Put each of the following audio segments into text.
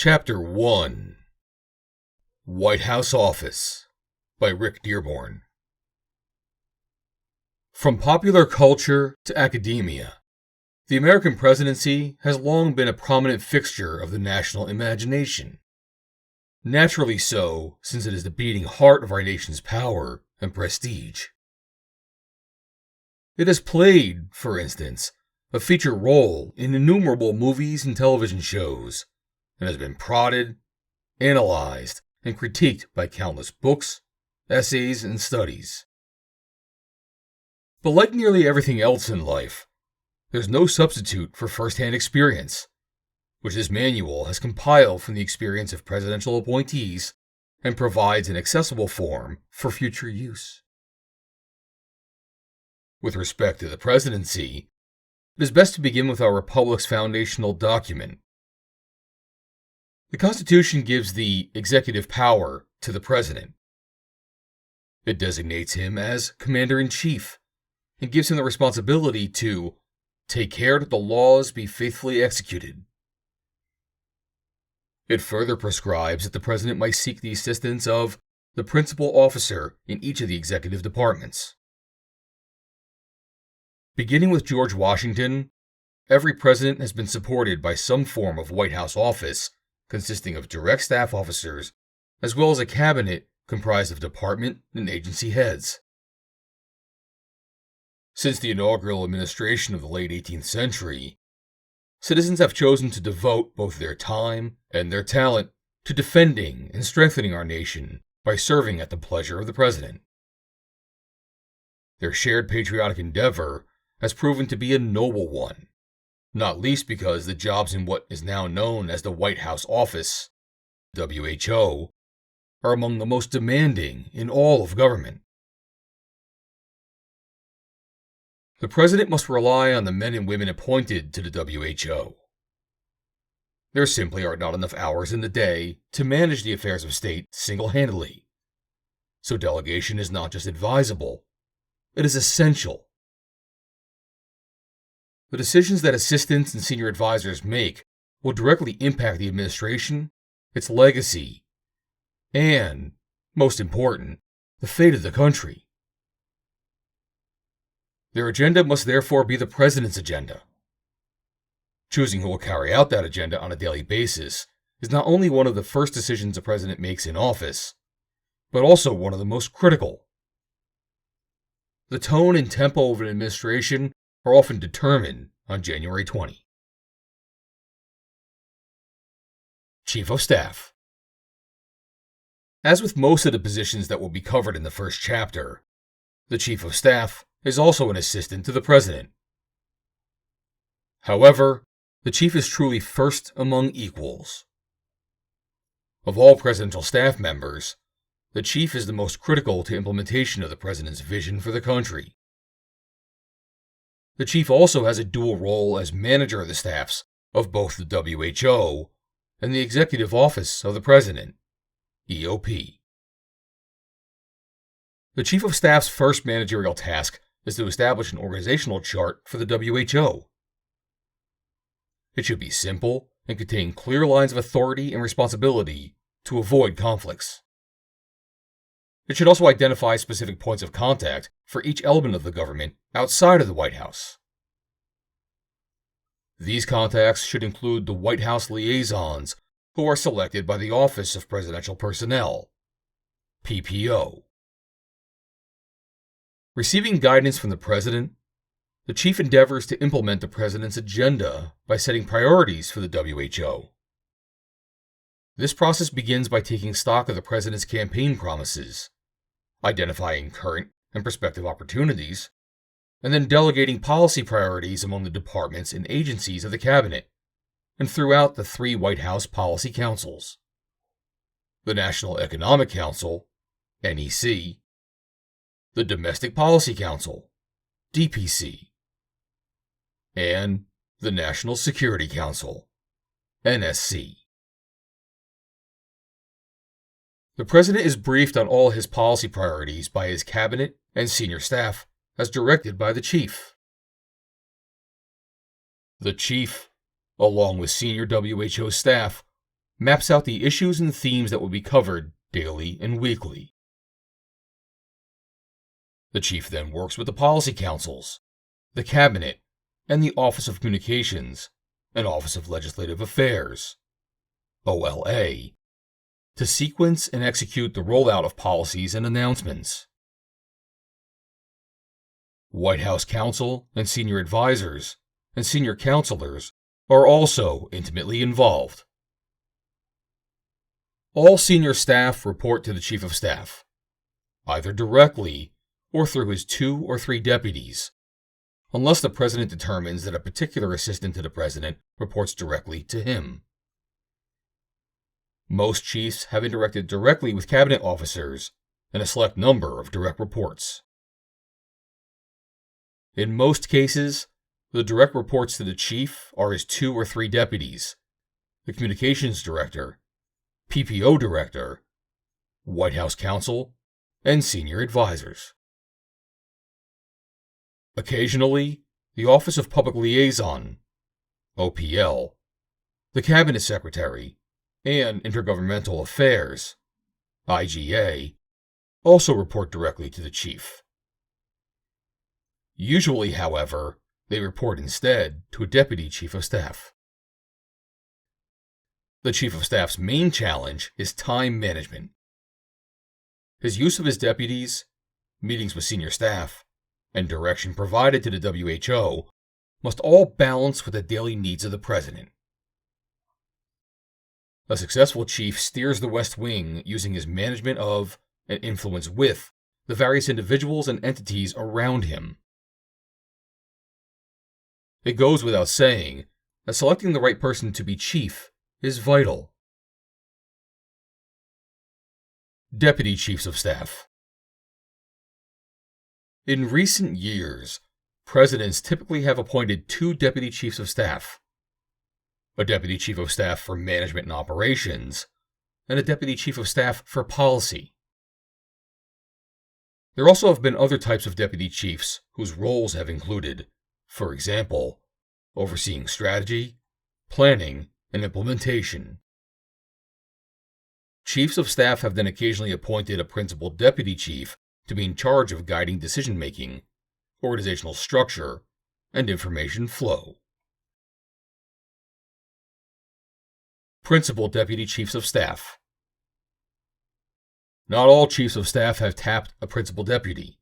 Chapter 1 White House Office by Rick Dearborn. From popular culture to academia, the American presidency has long been a prominent fixture of the national imagination. Naturally so, since it is the beating heart of our nation's power and prestige. It has played, for instance, a feature role in innumerable movies and television shows, and has been prodded, analyzed, and critiqued by countless books, essays, and studies. But like nearly everything else in life, there's no substitute for first-hand experience, which this manual has compiled from the experience of presidential appointees and provides an accessible form for future use. With respect to the presidency, it is best to begin with our Republic's foundational document. The Constitution gives the executive power to the President. It designates him as Commander-in-Chief and gives him the responsibility to take care that the laws be faithfully executed. It further prescribes that the President might seek the assistance of the principal officer in each of the executive departments. Beginning with George Washington, every president has been supported by some form of White House office consisting of direct staff officers, as well as a cabinet comprised of department and agency heads. Since the inaugural administration of the late 18th century, citizens have chosen to devote both their time and their talent to defending and strengthening our nation by serving at the pleasure of the President. Their shared patriotic endeavor has proven to be a noble one, not least because the jobs in what is now known as the White House Office, WHO, are among the most demanding in all of government. The President must rely on the men and women appointed to the WHO. There simply are not enough hours in the day to manage the affairs of state single-handedly, so delegation is not just advisable, it is essential. The decisions that assistants and senior advisors make will directly impact the administration, its legacy, and, most important, the fate of the country. Their agenda must therefore be the President's agenda. Choosing who will carry out that agenda on a daily basis is not only one of the first decisions a president makes in office, but also one of the most critical. The tone and tempo of an administration are often determined on January 20. Chief of Staff. As with most of the positions that will be covered in the first chapter, the Chief of Staff is also an assistant to the President. However, the Chief is truly first among equals. Of all presidential staff members, the Chief is the most critical to implementation of the President's vision for the country. The Chief also has a dual role as manager of the staffs of both the WHO and the Executive Office of the President, EOP. The Chief of Staff's first managerial task is to establish an organizational chart for the WHO. It should be simple and contain clear lines of authority and responsibility to avoid conflicts. It should also identify specific points of contact for each element of the government outside of the White House. These contacts should include the White House liaisons, who are selected by the Office of Presidential Personnel, PPO. Receiving guidance from the President, the Chief endeavors to implement the President's agenda by setting priorities for the WHO. This process begins by taking stock of the President's campaign promises, identifying current and prospective opportunities, and then delegating policy priorities among the departments and agencies of the Cabinet and throughout the 3 White House policy councils: the National Economic Council, NEC, the Domestic Policy Council, DPC, and the National Security Council, NSC. The President is briefed on all his policy priorities by his cabinet and senior staff as directed by the Chief. The Chief, along with senior WHO staff, maps out the issues and themes that will be covered daily and weekly. The chief then works with the policy councils, the cabinet, and the Office of Communications and Office of Legislative Affairs, OLA, to sequence and execute the rollout of policies and announcements. White House counsel and senior advisors and senior counselors are also intimately involved. All senior staff report to the Chief of Staff, either directly or through his 2 or 3 deputies, unless the President determines that a particular assistant to the President reports directly to him. Most chiefs have interacted directly with cabinet officers and a select number of direct reports. In most cases, the direct reports to the chief are his 2 or 3 deputies, the communications director, PPO director, White House counsel, and senior advisors. Occasionally, the Office of Public Liaison, OPL, the Cabinet Secretary, and Intergovernmental Affairs, IGA, also report directly to the chief. Usually, however, they report instead to a Deputy Chief of Staff. The Chief of Staff's main challenge is time management. His use of his deputies, meetings with senior staff, and direction provided to the WHO must all balance with the daily needs of the President. A successful chief steers the West Wing using his management of and influence with the various individuals and entities around him. It goes without saying that selecting the right person to be chief is vital. Deputy Chiefs of Staff. In recent years, presidents typically have appointed 2 Deputy Chiefs of Staff, a Deputy Chief of Staff for Management and Operations, and a Deputy Chief of Staff for Policy. There also have been other types of Deputy Chiefs whose roles have included, for example, overseeing strategy, planning, and implementation. Chiefs of Staff have then occasionally appointed a Principal Deputy Chief to be in charge of guiding decision-making, organizational structure, and information flow. Principal Deputy Chiefs of Staff. Not all Chiefs of Staff have tapped a Principal Deputy.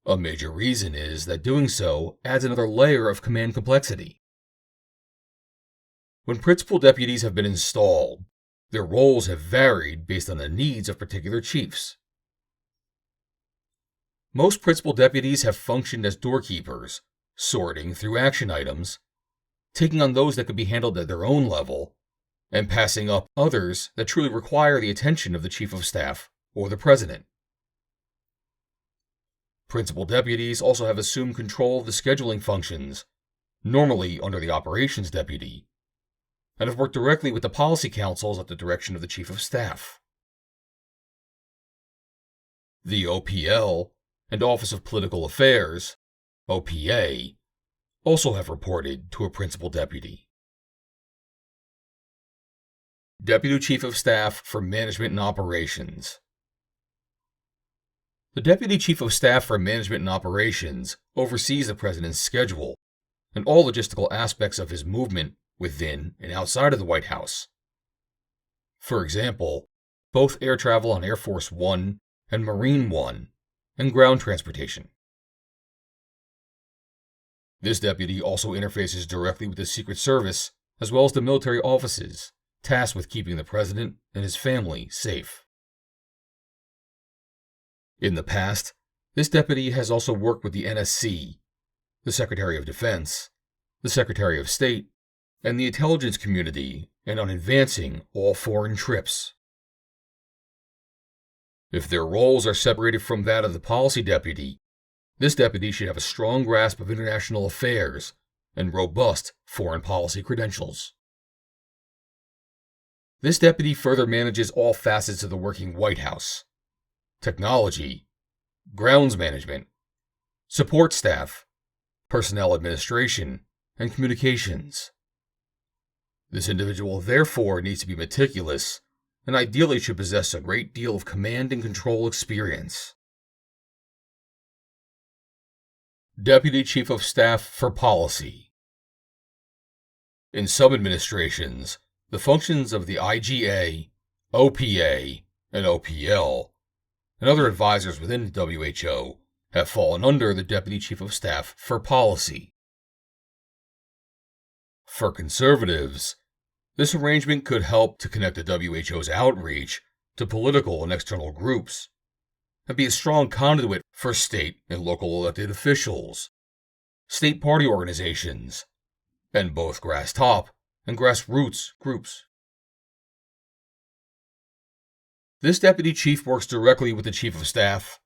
A major reason is that doing so adds another layer of command complexity. When Principal Deputies have been installed, their roles have varied based on the needs of particular chiefs. Most Principal Deputies have functioned as doorkeepers, sorting through action items, taking on those that could be handled at their own level, and passing up others that truly require the attention of the Chief of Staff or the President. Principal Deputies also have assumed control of the scheduling functions, normally under the Operations Deputy, and have worked directly with the policy councils at the direction of the Chief of Staff. The OPL and Office of Political Affairs, OPA, also have reported to a Principal Deputy. Deputy Chief of Staff for Management and Operations. The Deputy Chief of Staff for Management and Operations oversees the President's schedule and all logistical aspects of his movement within and outside of the White House. For example, both air travel on Air Force One and Marine One, and ground transportation. This deputy also interfaces directly with the Secret Service as well as the military offices tasked with keeping the President and his family safe. In the past, this deputy has also worked with the NSC, the Secretary of Defense, the Secretary of State, and the intelligence community, and on advancing all foreign trips. If their roles are separated from that of the policy deputy, this deputy should have a strong grasp of international affairs and robust foreign policy credentials. This deputy further manages all facets of the working White House: technology, grounds management, support staff, personnel administration, and communications. This individual therefore needs to be meticulous and ideally should possess a great deal of command and control experience. Deputy Chief of Staff for Policy. In some administrations, the functions of the IGA, OPA, and OPL, and other advisors within the WHO have fallen under the Deputy Chief of Staff for Policy. For conservatives, this arrangement could help to connect the WHO's outreach to political and external groups, and be a strong conduit for state and local elected officials, state party organizations, and both grass-top and grassroots groups. This deputy chief works directly with the Chief of Staff,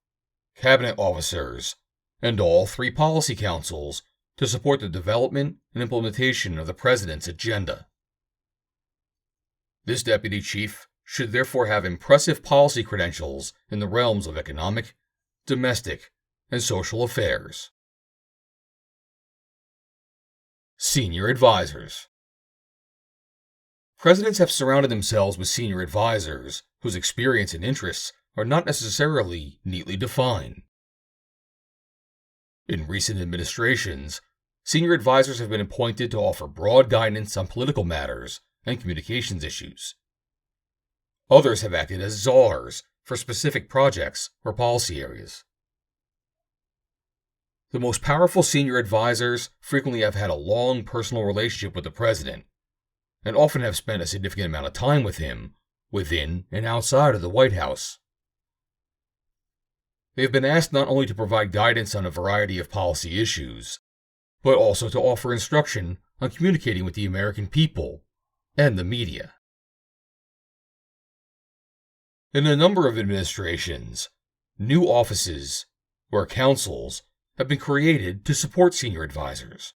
cabinet officers, and all 3 policy councils to support the development and implementation of the President's agenda. This deputy chief should therefore have impressive policy credentials in the realms of economic, domestic, and social affairs. Senior Advisors. Presidents have surrounded themselves with senior advisors whose experience and interests are not necessarily neatly defined. In recent administrations, senior advisors have been appointed to offer broad guidance on political matters and communications issues. Others have acted as czars for specific projects or policy areas. The most powerful senior advisors frequently have had a long personal relationship with the president, and often have spent a significant amount of time with him, within and outside of the White House. They have been asked not only to provide guidance on a variety of policy issues, but also to offer instruction on communicating with the American people and the media. In a number of administrations, new offices or councils have been created to support senior advisors.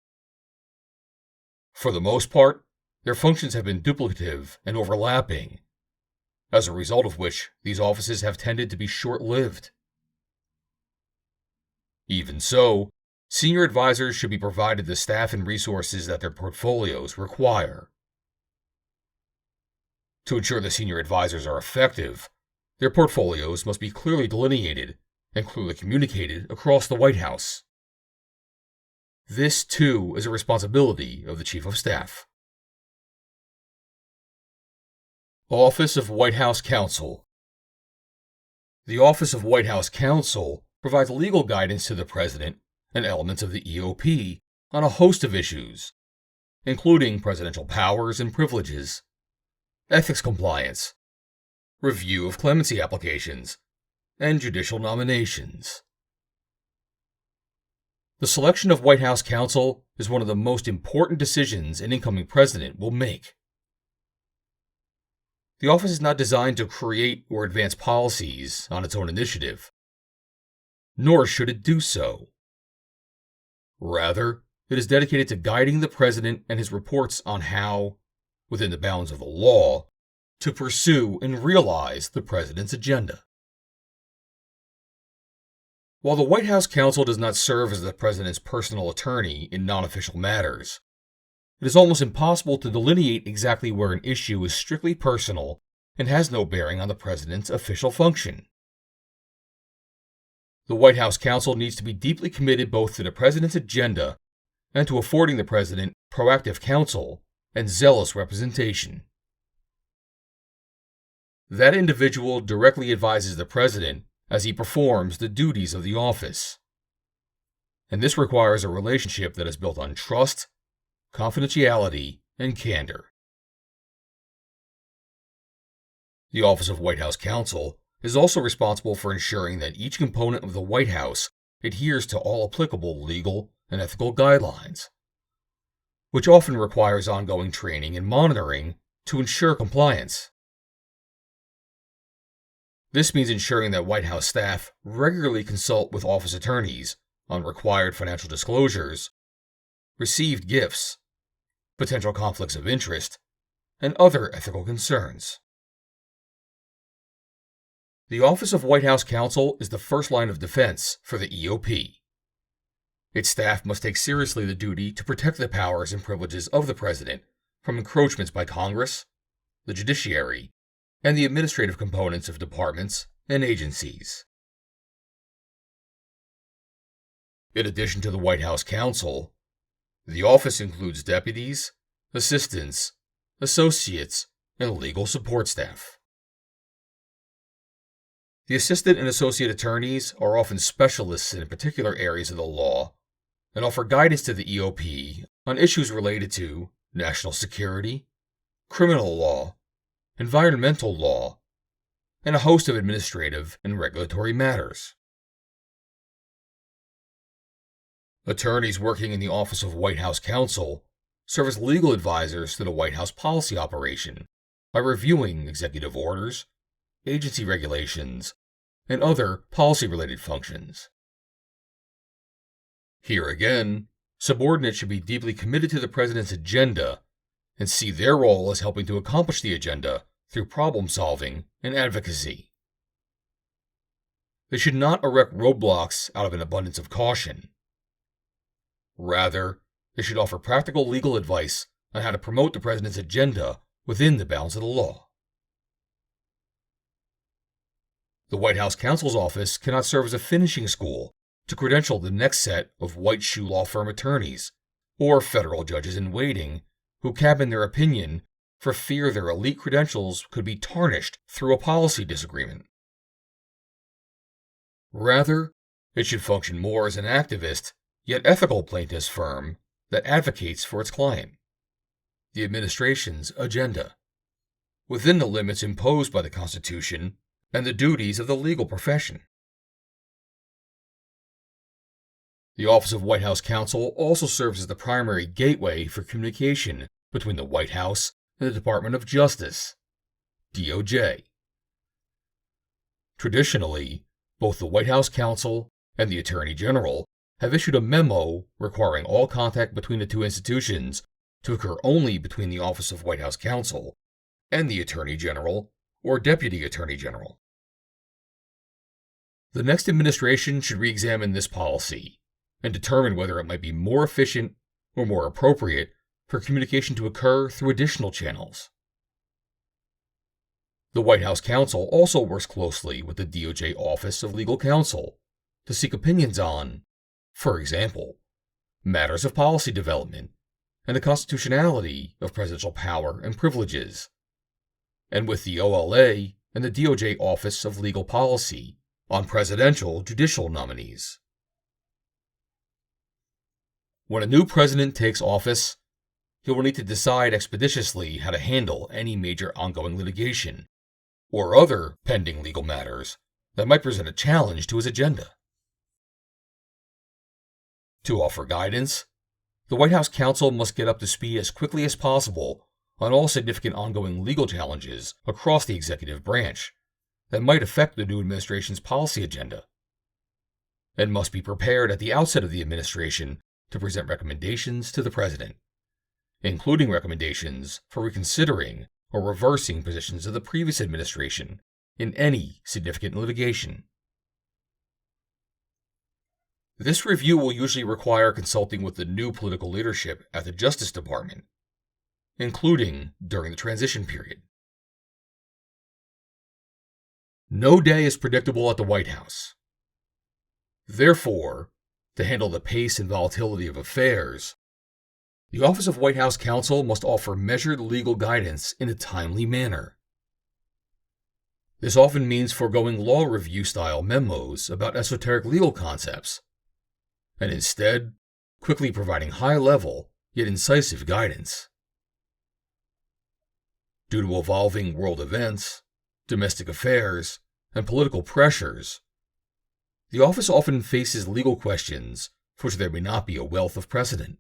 For the most part, their functions have been duplicative and overlapping, as a result of which these offices have tended to be short-lived. Even so, senior advisors should be provided the staff and resources that their portfolios require. To ensure the senior advisors are effective, their portfolios must be clearly delineated and clearly communicated across the White House. This, too, is a responsibility of the Chief of Staff. Office of White House Counsel. The Office of White House Counsel provides legal guidance to the President and elements of the EOP on a host of issues, including presidential powers and privileges, ethics compliance, review of clemency applications, and judicial nominations. The selection of White House counsel is one of the most important decisions an incoming president will make. The office is not designed to create or advance policies on its own initiative, nor should it do so. Rather, it is dedicated to guiding the president and his reports on how, within the bounds of the law, to pursue and realize the president's agenda. While the White House counsel does not serve as the president's personal attorney in non-official matters, it is almost impossible to delineate exactly where an issue is strictly personal and has no bearing on the president's official function. The White House counsel needs to be deeply committed both to the president's agenda and to affording the president proactive counsel and zealous representation. That individual directly advises the president as he performs the duties of the office. And this requires a relationship that is built on trust, confidentiality, and candor. The Office of White House Counsel is also responsible for ensuring that each component of the White House adheres to all applicable legal and ethical guidelines, which often requires ongoing training and monitoring to ensure compliance. This means ensuring that White House staff regularly consult with office attorneys on required financial disclosures, received gifts, potential conflicts of interest, and other ethical concerns. The Office of White House Counsel is the first line of defense for the EOP. Its staff must take seriously the duty to protect the powers and privileges of the president from encroachments by Congress, the judiciary, and the administrative components of departments and agencies. In addition to the White House counsel, the office includes deputies, assistants, associates, and legal support staff. The assistant and associate attorneys are often specialists in particular areas of the law and offer guidance to the EOP on issues related to national security, criminal law, environmental law, and a host of administrative and regulatory matters. Attorneys working in the Office of White House Counsel serve as legal advisors to the White House policy operation by reviewing executive orders, agency regulations, and other policy-related functions. Here again, subordinates should be deeply committed to the President's agenda and see their role as helping to accomplish the agenda through problem-solving and advocacy. They should not erect roadblocks out of an abundance of caution. Rather, they should offer practical legal advice on how to promote the President's agenda within the bounds of the law. The White House counsel's office cannot serve as a finishing school to credential the next set of white shoe law firm attorneys or federal judges in waiting who cabin their opinion for fear their elite credentials could be tarnished through a policy disagreement. Rather, it should function more as an activist yet ethical plaintiff's firm that advocates for its client, the administration's agenda, within the limits imposed by the Constitution and the duties of the legal profession. The Office of White House Counsel also serves as the primary gateway for communication between the White House and the Department of Justice, DOJ. Traditionally, both the White House Counsel and the Attorney General have issued a memo requiring all contact between the two institutions to occur only between the Office of White House Counsel and the Attorney General or Deputy Attorney General. The next administration should re-examine this policy and determine whether it might be more efficient or more appropriate for communication to occur through additional channels. The White House Counsel also works closely with the DOJ Office of Legal Counsel to seek opinions on, for example, matters of policy development and the constitutionality of presidential power and privileges, and with the OLA and the DOJ Office of Legal Policy on presidential judicial nominees. When a new president takes office, he will need to decide expeditiously how to handle any major ongoing litigation or other pending legal matters that might present a challenge to his agenda. To offer guidance, the White House counsel must get up to speed as quickly as possible on all significant ongoing legal challenges across the executive branch that might affect the new administration's policy agenda, and must be prepared at the outset of the administration to present recommendations to the President, including recommendations for reconsidering or reversing positions of the previous administration in any significant litigation. This review will usually require consulting with the new political leadership at the Justice Department, including during the transition period. No day is predictable at the White House. Therefore, to handle the pace and volatility of affairs, the Office of White House Counsel must offer measured legal guidance in a timely manner. This often means foregoing law review-style memos about esoteric legal concepts, and instead quickly providing high-level yet incisive guidance. Due to evolving world events, domestic affairs, and political pressures, the office often faces legal questions for which there may not be a wealth of precedent.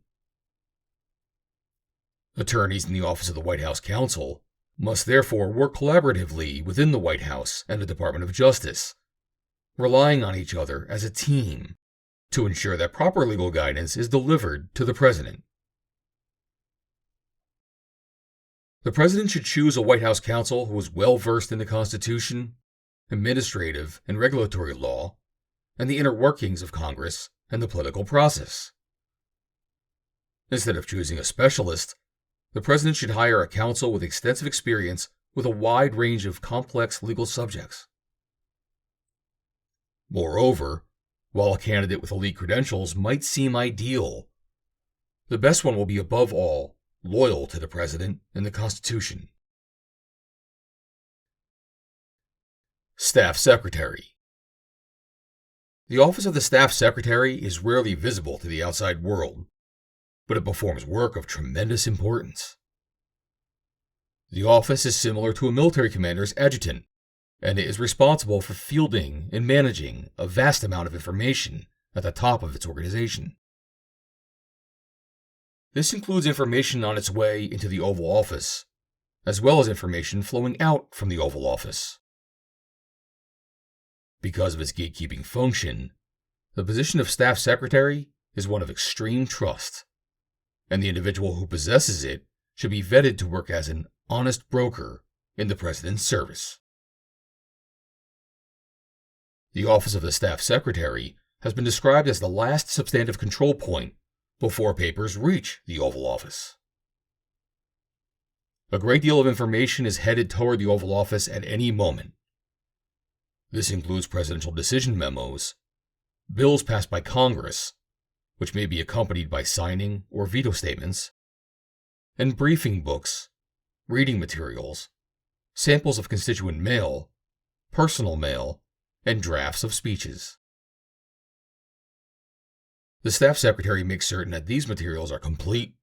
Attorneys in the Office of the White House Counsel must therefore work collaboratively within the White House and the Department of Justice, relying on each other as a team to ensure that proper legal guidance is delivered to the President. The President should choose a White House counsel who is well versed in the Constitution, administrative and regulatory law, and the inner workings of Congress and the political process. Instead of choosing a specialist, the President should hire a counsel with extensive experience with a wide range of complex legal subjects. Moreover, while a candidate with elite credentials might seem ideal, the best one will be above all loyal to the President and the Constitution. Staff Secretary. The office of the Staff Secretary is rarely visible to the outside world, but it performs work of tremendous importance. The office is similar to a military commander's adjutant, and it is responsible for fielding and managing a vast amount of information at the top of its organization. This includes information on its way into the Oval Office, as well as information flowing out from the Oval Office. Because of its gatekeeping function, the position of Staff Secretary is one of extreme trust, and the individual who possesses it should be vetted to work as an honest broker in the President's service. The office of the Staff Secretary has been described as the last substantive control point before papers reach the Oval Office. A great deal of information is headed toward the Oval Office at any moment. This includes presidential decision memos, bills passed by Congress, which may be accompanied by signing or veto statements, and briefing books, reading materials, samples of constituent mail, personal mail, and drafts of speeches. The Staff Secretary makes certain that these materials are complete,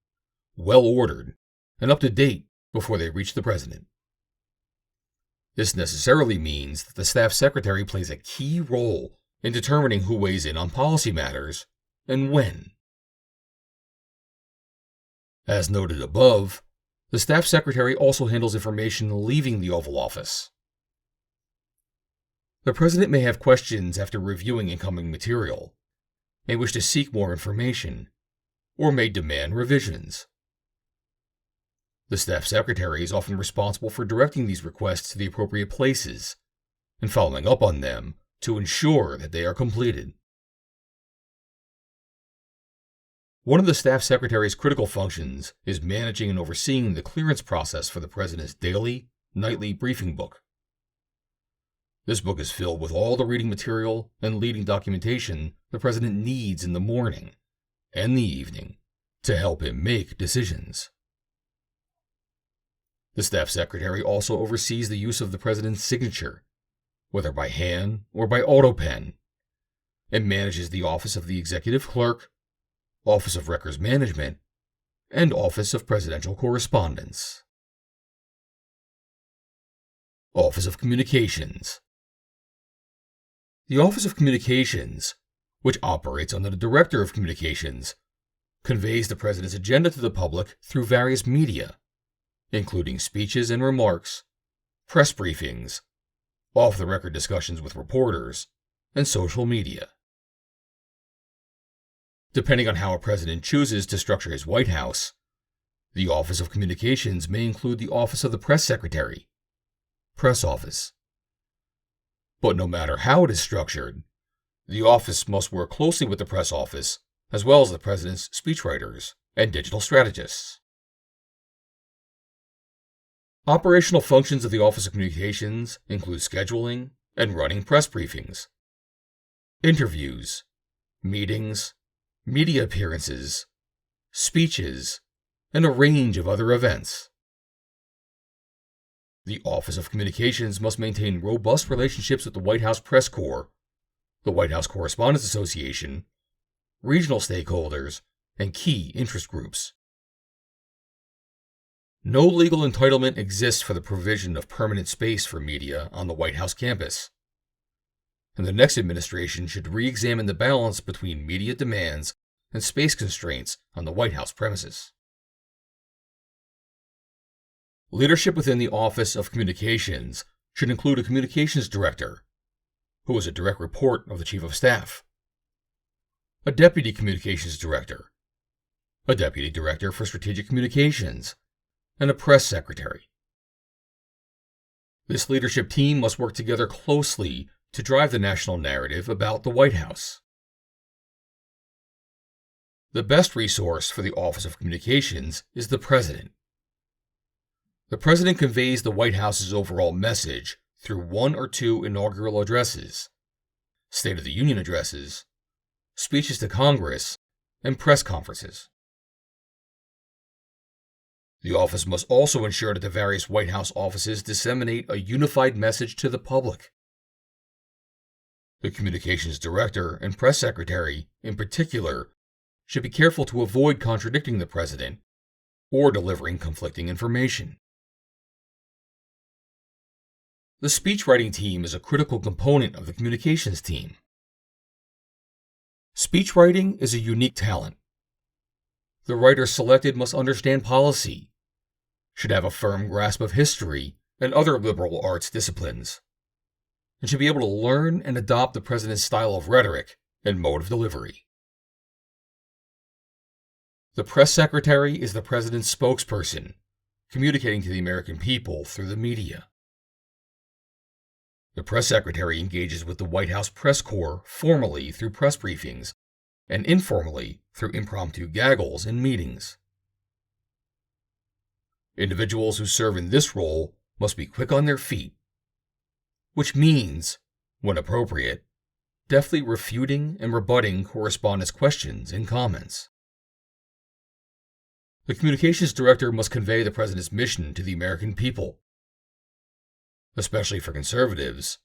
well-ordered, and up to date before they reach the President. This necessarily means that the Staff Secretary plays a key role in determining who weighs in on policy matters and when. As noted above, the Staff Secretary also handles information leaving the Oval Office. The President may have questions after reviewing incoming material, may wish to seek more information, or may demand revisions. The Staff Secretary is often responsible for directing these requests to the appropriate places and following up on them to ensure that they are completed. One of the Staff Secretary's critical functions is managing and overseeing the clearance process for the President's daily, nightly briefing book. This book is filled with all the reading material and leading documentation the President needs in the morning and the evening to help him make decisions. The Staff Secretary also oversees the use of the President's signature, whether by hand or by auto pen, and manages the Office of the Executive Clerk, Office of Records Management, and Office of Presidential Correspondence. Office of Communications. The Office of Communications, which operates under the Director of Communications, conveys the President's agenda to the public through various media, including speeches and remarks, press briefings, off-the-record discussions with reporters, and social media. Depending on how a president chooses to structure his White House, the Office of Communications may include the Office of the Press Secretary, Press Office. But no matter how it is structured, the office must work closely with the Press Office, as well as the President's speechwriters and digital strategists. Operational functions of the Office of Communications include scheduling and running press briefings, interviews, meetings, media appearances, speeches, and a range of other events. The Office of Communications must maintain robust relationships with the White House Press Corps, the White House Correspondents Association, regional stakeholders, and key interest groups. No legal entitlement exists for the provision of permanent space for media on the White House campus, and the next administration should re-examine the balance between media demands and space constraints on the White House premises. Leadership within the Office of Communications should include a communications director, who is a direct report of the Chief of Staff, a deputy communications director, a deputy director for strategic communications, and a press secretary. This leadership team must work together closely to drive the national narrative about the White House. The best resource for the Office of Communications is the President, The president conveys the White House's overall message through one or two inaugural addresses, State of the Union addresses, speeches to Congress, and press conferences. The office must also ensure that the various White House offices disseminate a unified message to the public. The communications director and press secretary, in particular, should be careful to avoid contradicting the president or delivering conflicting information. The speechwriting team is a critical component of the communications team. Speechwriting is a unique talent. The writer selected must understand policy, should have a firm grasp of history and other liberal arts disciplines, and should be able to learn and adopt the president's style of rhetoric and mode of delivery. The press secretary is the president's spokesperson, communicating to the American people through the media. The press secretary engages with the White House press corps formally through press briefings and informally through impromptu gaggles in meetings. Individuals who serve in this role must be quick on their feet, which means, when appropriate, deftly refuting and rebutting correspondents' questions and comments. The communications director must convey the president's mission to the American people. Especially for conservatives,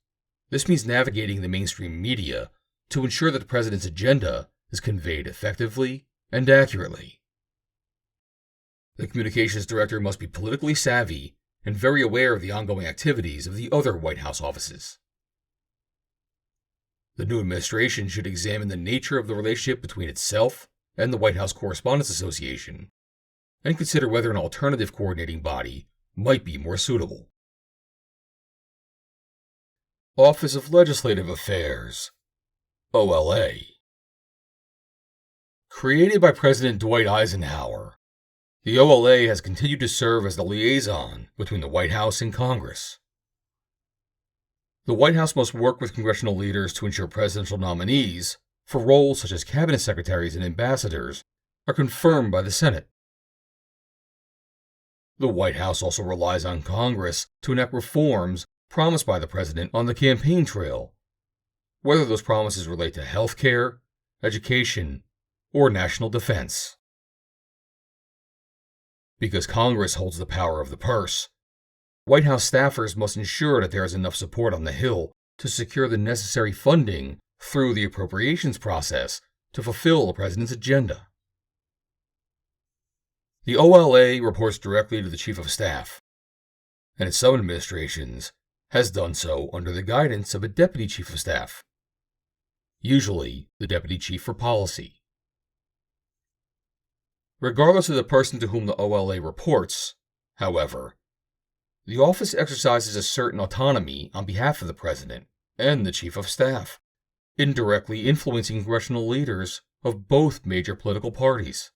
this means navigating the mainstream media to ensure that the president's agenda is conveyed effectively and accurately. The communications director must be politically savvy and very aware of the ongoing activities of the other White House offices. The new administration should examine the nature of the relationship between itself and the White House Correspondents Association and consider whether an alternative coordinating body might be more suitable. Office of Legislative Affairs, OLA. Created by President Dwight Eisenhower, the OLA has continued to serve as the liaison between the White House and Congress. The White House must work with congressional leaders to ensure presidential nominees for roles such as cabinet secretaries and ambassadors are confirmed by the Senate. The White House also relies on Congress to enact reforms promised by the president on the campaign trail, whether those promises relate to health care, education, or national defense. Because Congress holds the power of the purse, White House staffers must ensure that there is enough support on the Hill to secure the necessary funding through the appropriations process to fulfill the president's agenda. The OLA reports directly to the Chief of Staff, and in some administrations has done so under the guidance of a Deputy Chief of Staff, usually the Deputy Chief for Policy. Regardless of the person to whom the OLA reports, however, the office exercises a certain autonomy on behalf of the President and the Chief of Staff, indirectly influencing congressional leaders of both major political parties.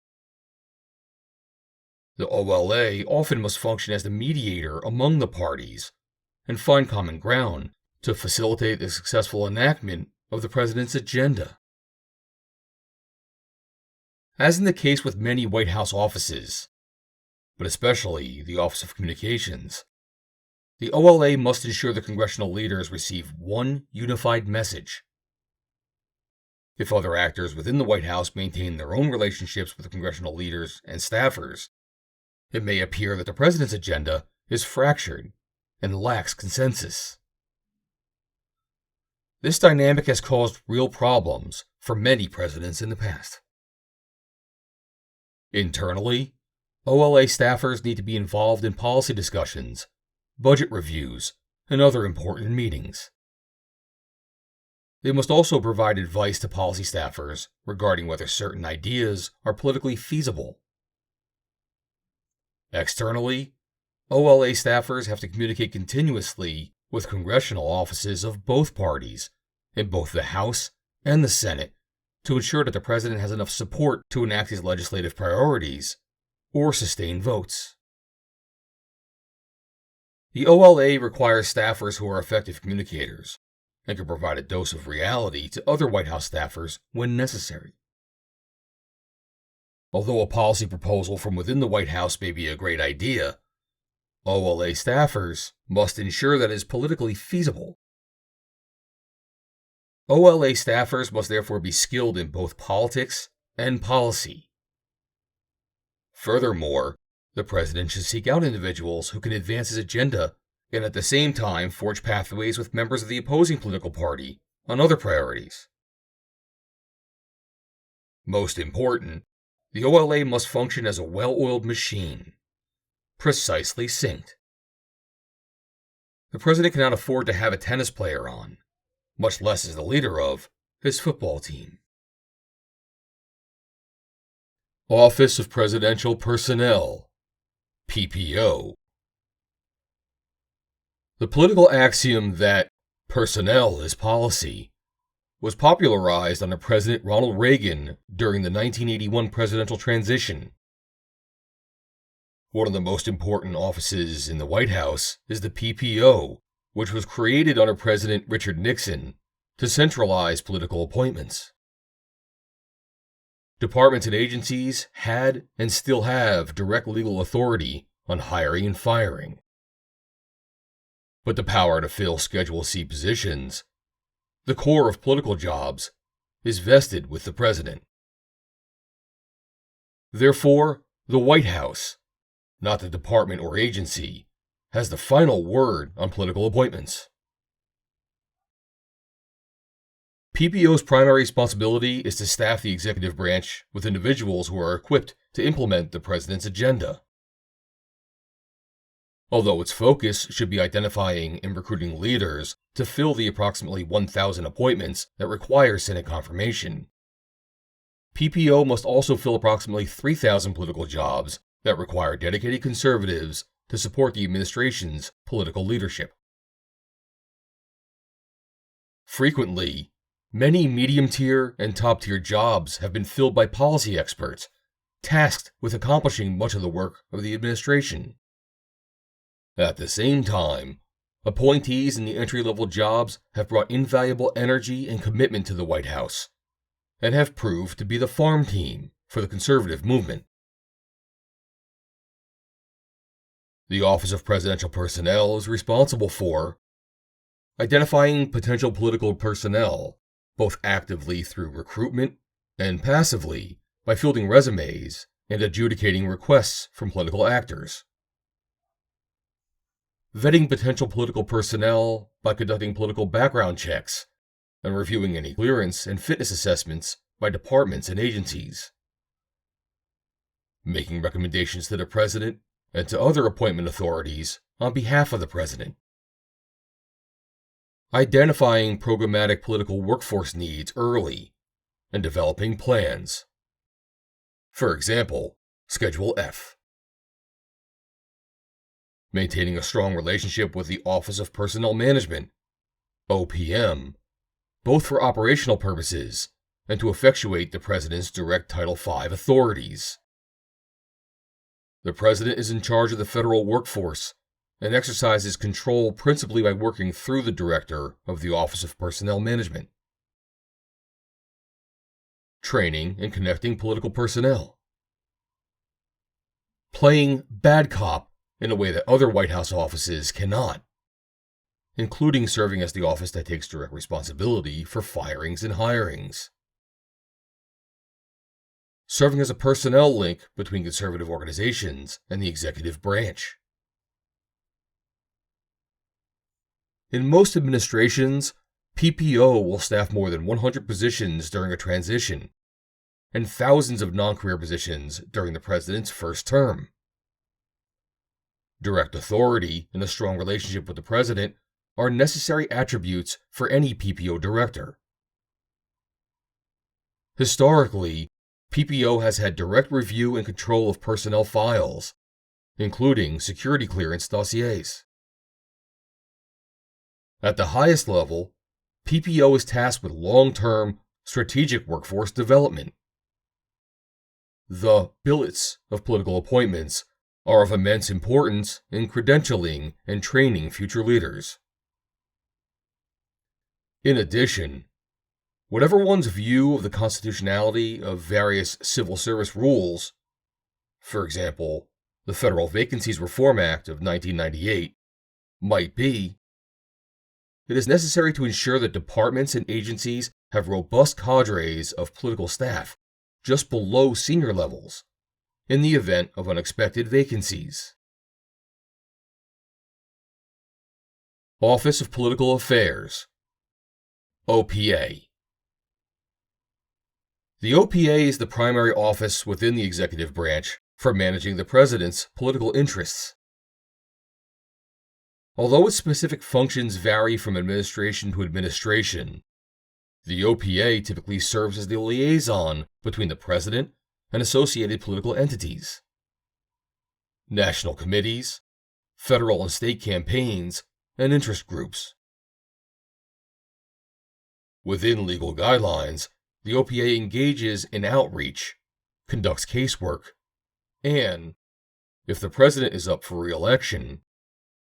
The OLA often must function as the mediator among the parties and find common ground to facilitate the successful enactment of the president's agenda. As in the case with many White House offices, but especially the Office of Communications, the OLA must ensure the congressional leaders receive one unified message. If other actors within the White House maintain their own relationships with the congressional leaders and staffers, it may appear that the president's agenda is fractured and lacks consensus. This dynamic has caused real problems for many presidents in the past. Internally, OLA staffers need to be involved in policy discussions, budget reviews, and other important meetings. They must also provide advice to policy staffers regarding whether certain ideas are politically feasible. Externally, OLA staffers have to communicate continuously with congressional offices of both parties in both the House and the Senate to ensure that the president has enough support to enact his legislative priorities or sustain votes. The OLA requires staffers who are effective communicators and can provide a dose of reality to other White House staffers when necessary. Although a policy proposal from within the White House may be a great idea, OLA staffers must ensure that it is politically feasible. OLA staffers must therefore be skilled in both politics and policy. Furthermore, the president should seek out individuals who can advance his agenda and at the same time forge pathways with members of the opposing political party on other priorities. Most important, the OLA must function as a well-oiled machine, precisely synced. The president cannot afford to have a tennis player on, much less as the leader of his football team. Office of Presidential Personnel, PPO. The political axiom that personnel is policy was popularized under President Ronald Reagan during the 1981 presidential transition. One of the most important offices in the White House is the PPO, which was created under President Richard Nixon to centralize political appointments. Departments and agencies had and still have direct legal authority on hiring and firing. But the power to fill Schedule C positions, the core of political jobs, is vested with the president. Therefore, the White House, not the department or agency, has the final word on political appointments. PPO's primary responsibility is to staff the executive branch with individuals who are equipped to implement the president's agenda. Although its focus should be identifying and recruiting leaders to fill the approximately 1,000 appointments that require Senate confirmation, PPO must also fill approximately 3,000 political jobs that require dedicated conservatives to support the administration's political leadership. Frequently, many medium-tier and top-tier jobs have been filled by policy experts, tasked with accomplishing much of the work of the administration. At the same time, appointees in the entry-level jobs have brought invaluable energy and commitment to the White House, and have proved to be the farm team for the conservative movement. The Office of Presidential Personnel is responsible for identifying potential political personnel, both actively through recruitment and passively by fielding resumes and adjudicating requests from political actors. Vetting potential political personnel by conducting political background checks and reviewing any clearance and fitness assessments by departments and agencies. Making recommendations to the president and to other appointment authorities on behalf of the president. Identifying programmatic political workforce needs early and developing plans. For example, Schedule F. Maintaining a strong relationship with the Office of Personnel Management, OPM, both for operational purposes and to effectuate the President's direct Title V authorities. The President is in charge of the federal workforce and exercises control principally by working through the Director of the Office of Personnel Management. Training and connecting political personnel. Playing bad cop in a way that other White House offices cannot, including serving as the office that takes direct responsibility for firings and hirings. Serving as a personnel link between conservative organizations and the executive branch. In most administrations, PPO will staff more than 100 positions during a transition, and thousands of non-career positions during the president's first term. Direct authority and a strong relationship with the president are necessary attributes for any PPO director. Historically, PPO has had direct review and control of personnel files, including security clearance dossiers. At the highest level, PPO is tasked with long-term, strategic workforce development. The billets of political appointments are of immense importance in credentialing and training future leaders. In addition, whatever one's view of the constitutionality of various civil service rules, for example, the Federal Vacancies Reform Act of 1998, might be, it is necessary to ensure that departments and agencies have robust cadres of political staff just below senior levels in the event of unexpected vacancies. Office of Political Affairs, OPA. The OPA is the primary office within the executive branch for managing the president's political interests. Although its specific functions vary from administration to administration, the OPA typically serves as the liaison between the president and associated political entities, national committees, federal and state campaigns, and interest groups. Within legal guidelines, the OPA engages in outreach, conducts casework, and, if the president is up for re-election,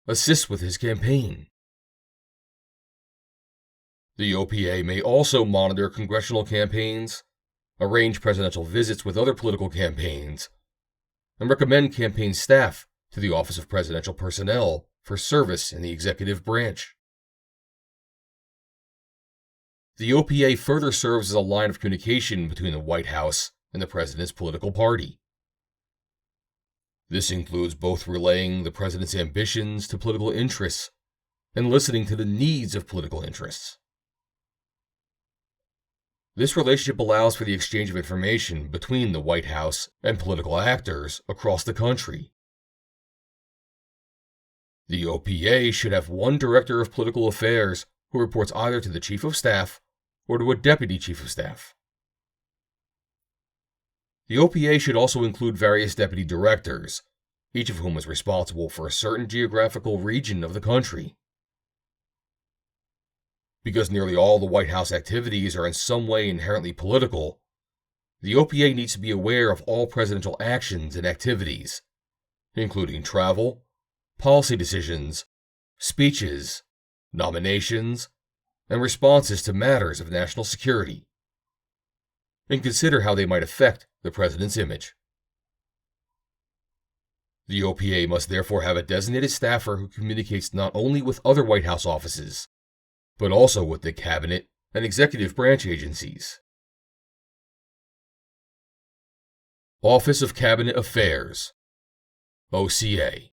assists with his campaign. The OPA may also monitor congressional campaigns, arrange presidential visits with other political campaigns, and recommend campaign staff to the Office of Presidential Personnel for service in the executive branch. The OPA further serves as a line of communication between the White House and the president's political party. This includes both relaying the president's ambitions to political interests and listening to the needs of political interests. This relationship allows for the exchange of information between the White House and political actors across the country. The OPA should have one Director of Political Affairs who reports either to the Chief of Staff or to a Deputy Chief of Staff. The OPA should also include various deputy directors, each of whom is responsible for a certain geographical region of the country. Because nearly all the White House activities are in some way inherently political, the OPA needs to be aware of all presidential actions and activities, including travel, policy decisions, speeches, nominations, and responses to matters of national security, and consider how they might affect the president's image. The OPA must therefore have a designated staffer who communicates not only with other White House offices, but also with the cabinet and executive branch agencies. Office of Cabinet Affairs, OCA.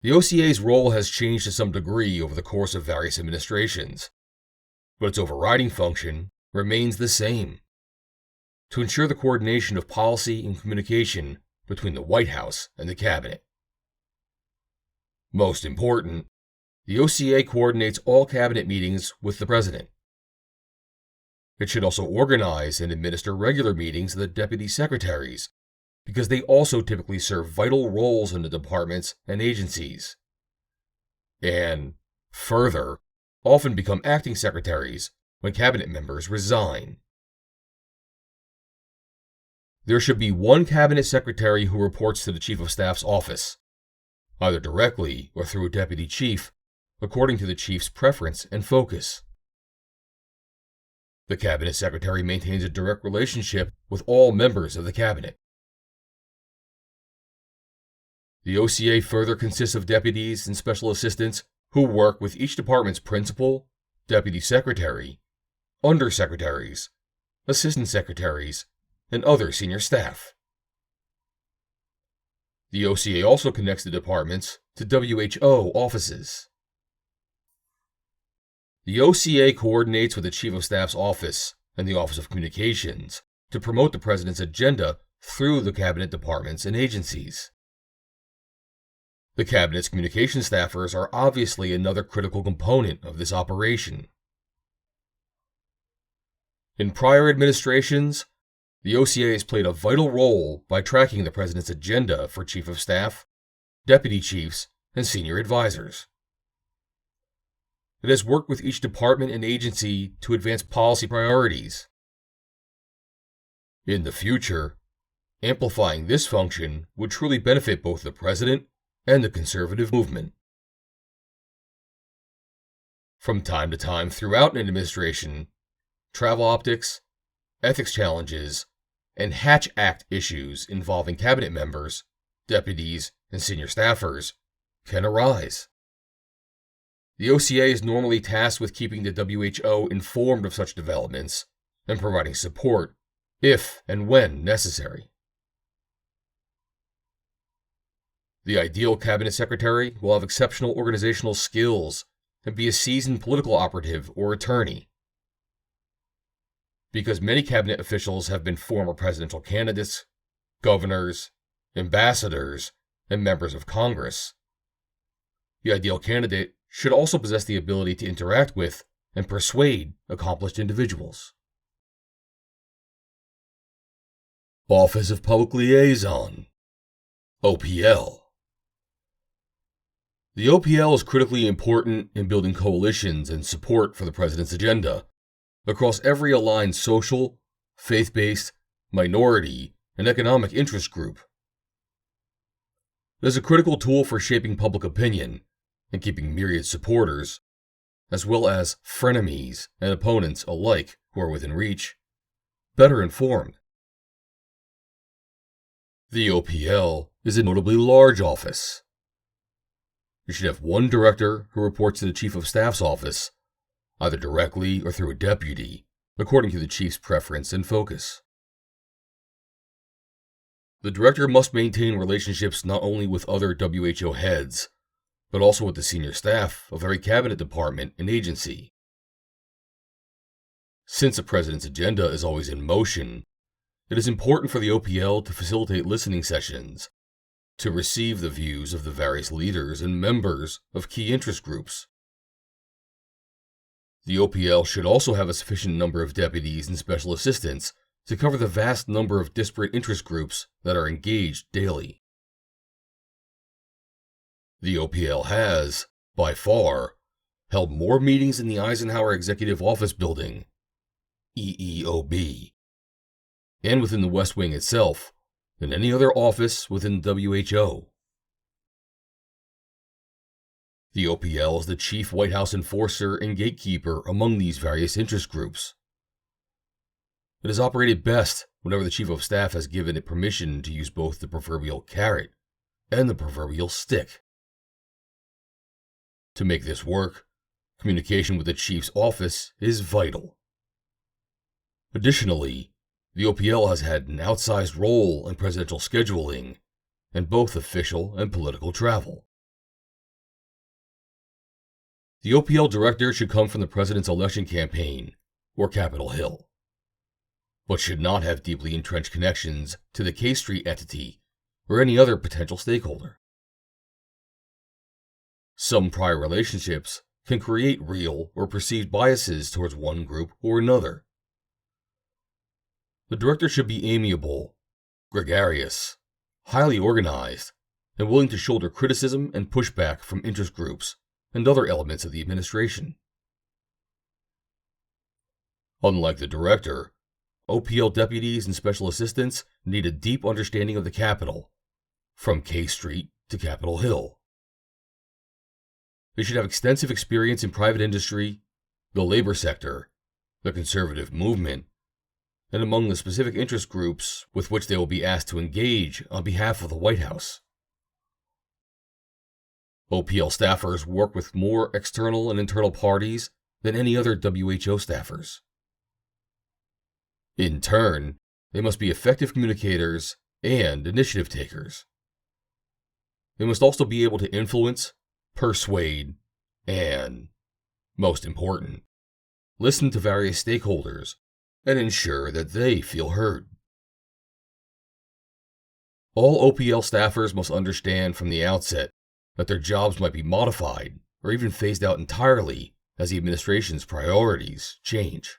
The OCA's role has changed to some degree over the course of various administrations, but its overriding function remains the same: to ensure the coordination of policy and communication between the White House and the cabinet. Most important, the OCA coordinates all cabinet meetings with the president. It should also organize and administer regular meetings of the deputy secretaries, because they also typically serve vital roles in the departments and agencies, and, further, often become acting secretaries when cabinet members resign. There should be one cabinet secretary who reports to the Chief of Staff's office, either directly or through a deputy chief, according to the chief's preference and focus. The cabinet secretary maintains a direct relationship with all members of the cabinet. The OCA further consists of deputies and special assistants who work with each department's principal, deputy secretary, undersecretaries, assistant secretaries, and other senior staff. The OCA also connects the departments to WHO offices. The OCA coordinates with the Chief of Staff's office and the Office of Communications to promote the President's agenda through the Cabinet departments and agencies. The Cabinet's communication staffers are obviously another critical component of this operation. In prior administrations, the OCA has played a vital role by tracking the President's agenda for Chief of Staff, Deputy Chiefs, and Senior Advisors. It has worked with each department and agency to advance policy priorities. In the future, amplifying this function would truly benefit both the President and the conservative movement. From time to time throughout an administration, travel optics, ethics challenges, and Hatch Act issues involving cabinet members, deputies, and senior staffers can arise. The OCA is normally tasked with keeping the WHO informed of such developments and providing support if and when necessary. The ideal cabinet secretary will have exceptional organizational skills and be a seasoned political operative or attorney. Because many cabinet officials have been former presidential candidates, governors, ambassadors, and members of Congress, the ideal candidate should also possess the ability to interact with and persuade accomplished individuals. Office of Public Liaison, OPL. The OPL is critically important in building coalitions and support for the president's agenda across every aligned social, faith-based, minority, and economic interest group. It is a critical tool for shaping public opinion and keeping myriad supporters, as well as frenemies and opponents alike who are within reach, better informed. The OPL is a notably large office. You should have one director who reports to the Chief of Staff's office, either directly or through a deputy, according to the Chief's preference and focus. The director must maintain relationships not only with other WHO heads, but also with the senior staff of every cabinet department and agency. Since the president's agenda is always in motion, it is important for the OPL to facilitate listening sessions, to receive the views of the various leaders and members of key interest groups. The OPL should also have a sufficient number of deputies and special assistants to cover the vast number of disparate interest groups that are engaged daily. The OPL has, by far, held more meetings in the Eisenhower Executive Office Building, EEOB, and within the West Wing itself than any other office within the WHO. The OPL is the chief White House enforcer and gatekeeper among these various interest groups. It is operated best whenever the Chief of Staff has given it permission to use both the proverbial carrot and the proverbial stick. To make this work, communication with the Chief's office is vital. Additionally, the OPL has had an outsized role in presidential scheduling and both official and political travel. The OPL director should come from the president's election campaign or Capitol Hill, but should not have deeply entrenched connections to the K Street entity or any other potential stakeholder. Some prior relationships can create real or perceived biases towards one group or another. The director should be amiable, gregarious, highly organized, and willing to shoulder criticism and pushback from interest groups and other elements of the administration. Unlike the director, OPL deputies and special assistants need a deep understanding of the Capitol, from K Street to Capitol Hill. They should have extensive experience in private industry, the labor sector, the conservative movement, and among the specific interest groups with which they will be asked to engage on behalf of the White House. OPL staffers work with more external and internal parties than any other WHO staffers. In turn, they must be effective communicators and initiative takers. They must also be able to influence, persuade, and, most important, listen to various stakeholders and ensure that they feel heard. All OPL staffers must understand from the outset that their jobs might be modified or even phased out entirely as the administration's priorities change.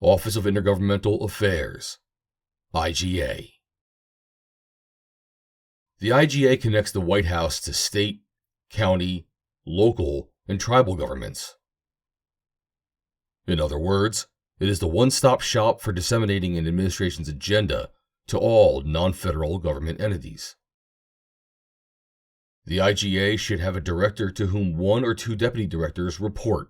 Office of Intergovernmental Affairs, IGA. The IGA connects the White House to state, county, local, and tribal governments. In other words, it is the one-stop shop for disseminating an administration's agenda to all non-federal government entities. The IGA should have a director to whom one or two deputy directors report.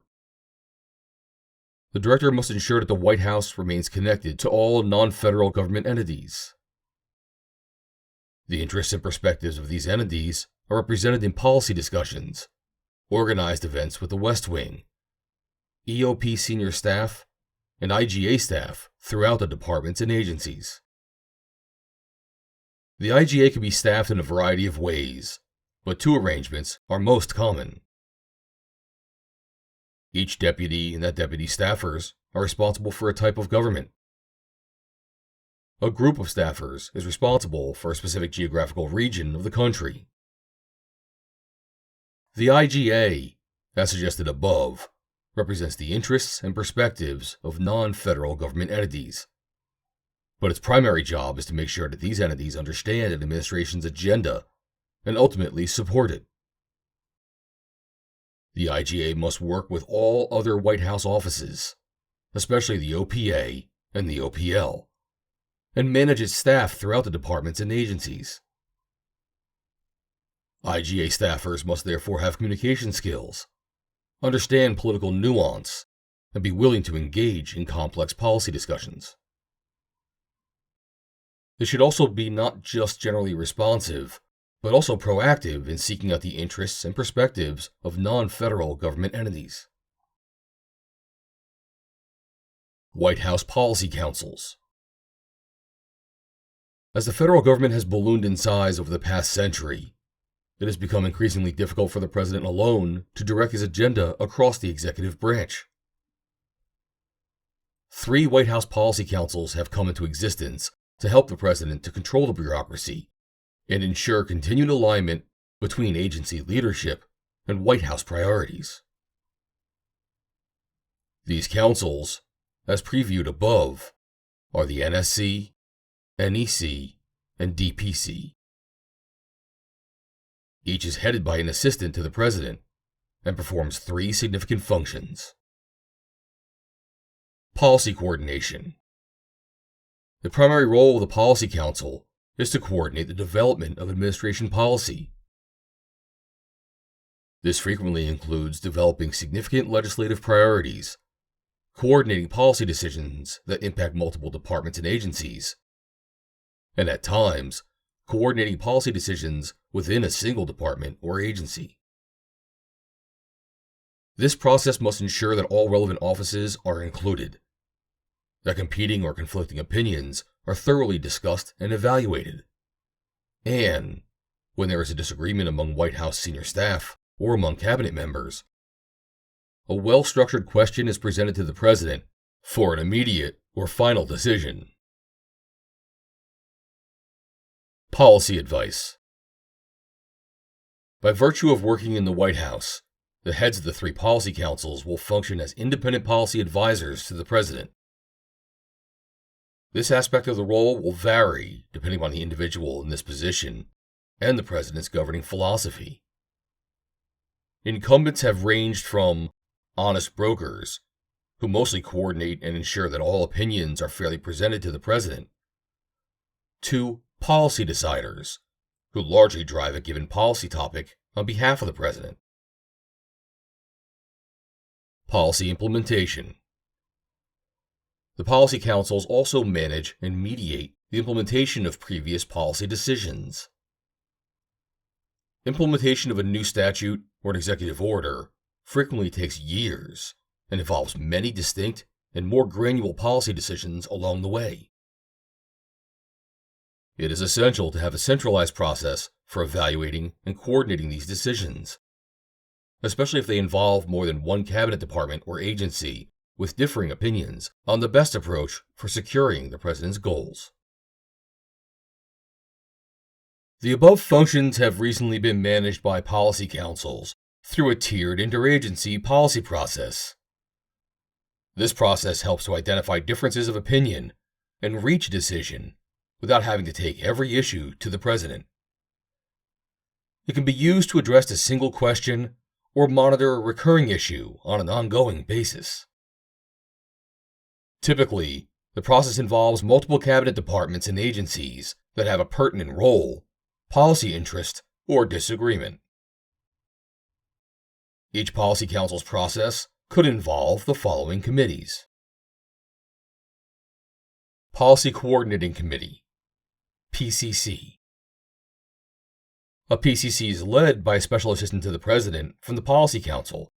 The director must ensure that the White House remains connected to all non-federal government entities. The interests and perspectives of these entities are represented in policy discussions, organized events with the West Wing, EOP senior staff, and IGA staff throughout the departments and agencies. The IGA can be staffed in a variety of ways, but two arrangements are most common. Each deputy and that deputy's staffers are responsible for a type of government. A group of staffers is responsible for a specific geographical region of the country. The IGA, as suggested above, represents the interests and perspectives of non-federal government entities. But its primary job is to make sure that these entities understand an administration's agenda and ultimately support it. The IGA must work with all other White House offices, especially the OPA and the OPL, and manage its staff throughout the departments and agencies. IGA staffers must therefore have communication skills, understand political nuance, and be willing to engage in complex policy discussions. They should also be not just generally responsive, but also proactive in seeking out the interests and perspectives of non-federal government entities. White House Policy Councils. As the federal government has ballooned in size over the past century, it has become increasingly difficult for the president alone to direct his agenda across the executive branch. 3 White House Policy Councils have come into existence to help the president to control the bureaucracy and ensure continued alignment between agency leadership and White House priorities. These councils, as previewed above, are the NSC, NEC, and DPC. Each is headed by an assistant to the president and performs 3 significant functions. Policy coordination. The primary role of the Policy Council is to coordinate the development of administration policy. This frequently includes developing significant legislative priorities, coordinating policy decisions that impact multiple departments and agencies, and at times, coordinating policy decisions within a single department or agency. This process must ensure that all relevant offices are included, that competing or conflicting opinions are thoroughly discussed and evaluated, and, when there is a disagreement among White House senior staff or among cabinet members, a well-structured question is presented to the president for an immediate or final decision. Policy advice. By virtue of working in the White House, the heads of the 3 policy councils will function as independent policy advisors to the president. This aspect of the role will vary depending on the individual in this position and the president's governing philosophy. Incumbents have ranged from honest brokers, who mostly coordinate and ensure that all opinions are fairly presented to the president, to policy deciders, who largely drive a given policy topic on behalf of the president. Policy implementation. The policy councils also manage and mediate the implementation of previous policy decisions. Implementation of a new statute or an executive order frequently takes years and involves many distinct and more granular policy decisions along the way. It is essential to have a centralized process for evaluating and coordinating these decisions, especially if they involve more than one cabinet department or agency with differing opinions on the best approach for securing the president's goals. The above functions have recently been managed by policy councils through a tiered interagency policy process. This process helps to identify differences of opinion and reach a decision without having to take every issue to the president. It can be used to address a single question or monitor a recurring issue on an ongoing basis. Typically, the process involves multiple cabinet departments and agencies that have a pertinent role, policy interest, or disagreement. Each policy council's process could involve the following committees. Policy Coordinating Committee, PCC. A PCC is led by a Special Assistant to the President from the Policy Council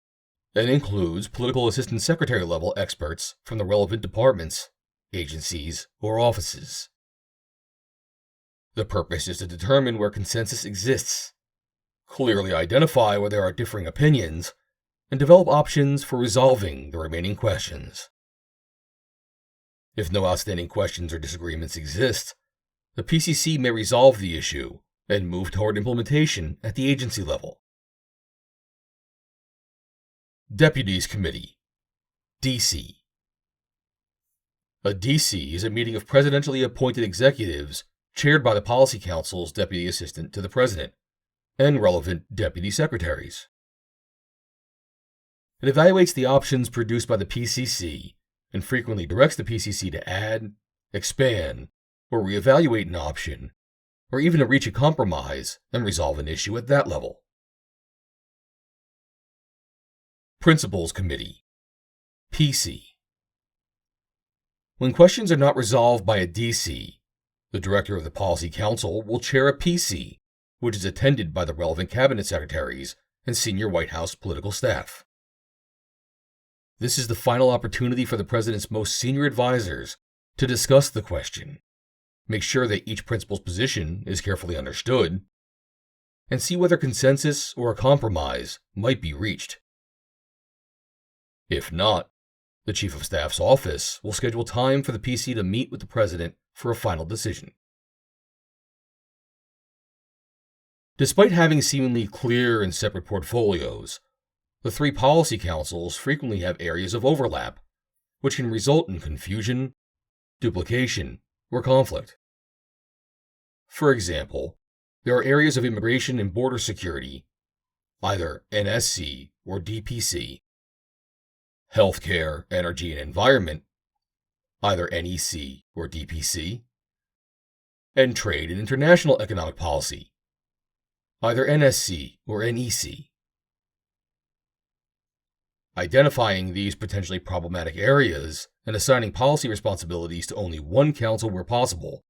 and includes political assistant secretary level experts from the relevant departments, agencies, or offices. The purpose is to determine where consensus exists, clearly identify where there are differing opinions, and develop options for resolving the remaining questions. If no outstanding questions or disagreements exist, the PCC may resolve the issue and move toward implementation at the agency level. Deputies Committee, DC. A DC is a meeting of presidentially appointed executives chaired by the Policy Council's Deputy Assistant to the President and relevant Deputy Secretaries. It evaluates the options produced by the PCC and frequently directs the PCC to add, expand, or reevaluate an option, or even to reach a compromise and resolve an issue at that level. Principals Committee, PC. When questions are not resolved by a DC, the Director of the Policy Council will chair a PC, which is attended by the relevant cabinet secretaries and senior White House political staff. This is the final opportunity for the President's most senior advisors to discuss the question, make sure that each principal's position is carefully understood, and see whether consensus or a compromise might be reached. If not, the Chief of Staff's office will schedule time for the PC to meet with the President for a final decision. Despite having seemingly clear and separate portfolios, the three policy councils frequently have areas of overlap, which can result in confusion, duplication, or conflict. For example, there are areas of immigration and border security, either NSC or DPC, healthcare, energy, and environment, either NEC or DPC, and trade and international economic policy, either NSC or NEC. Identifying these potentially problematic areas and assigning policy responsibilities to only one council where possible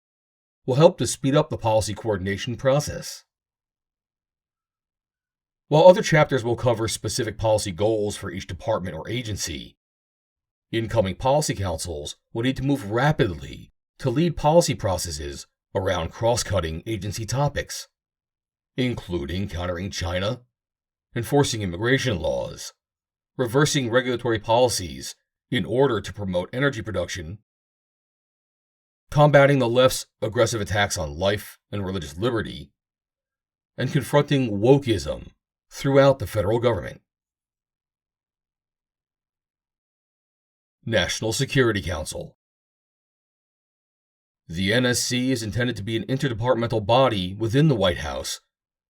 will help to speed up the policy coordination process. While other chapters will cover specific policy goals for each department or agency, incoming policy councils will need to move rapidly to lead policy processes around cross-cutting agency topics, including countering China, enforcing immigration laws, reversing regulatory policies in order to promote energy production, combating the left's aggressive attacks on life and religious liberty, and confronting wokeism throughout the federal government. National Security Council. The NSC is intended to be an interdepartmental body within the White House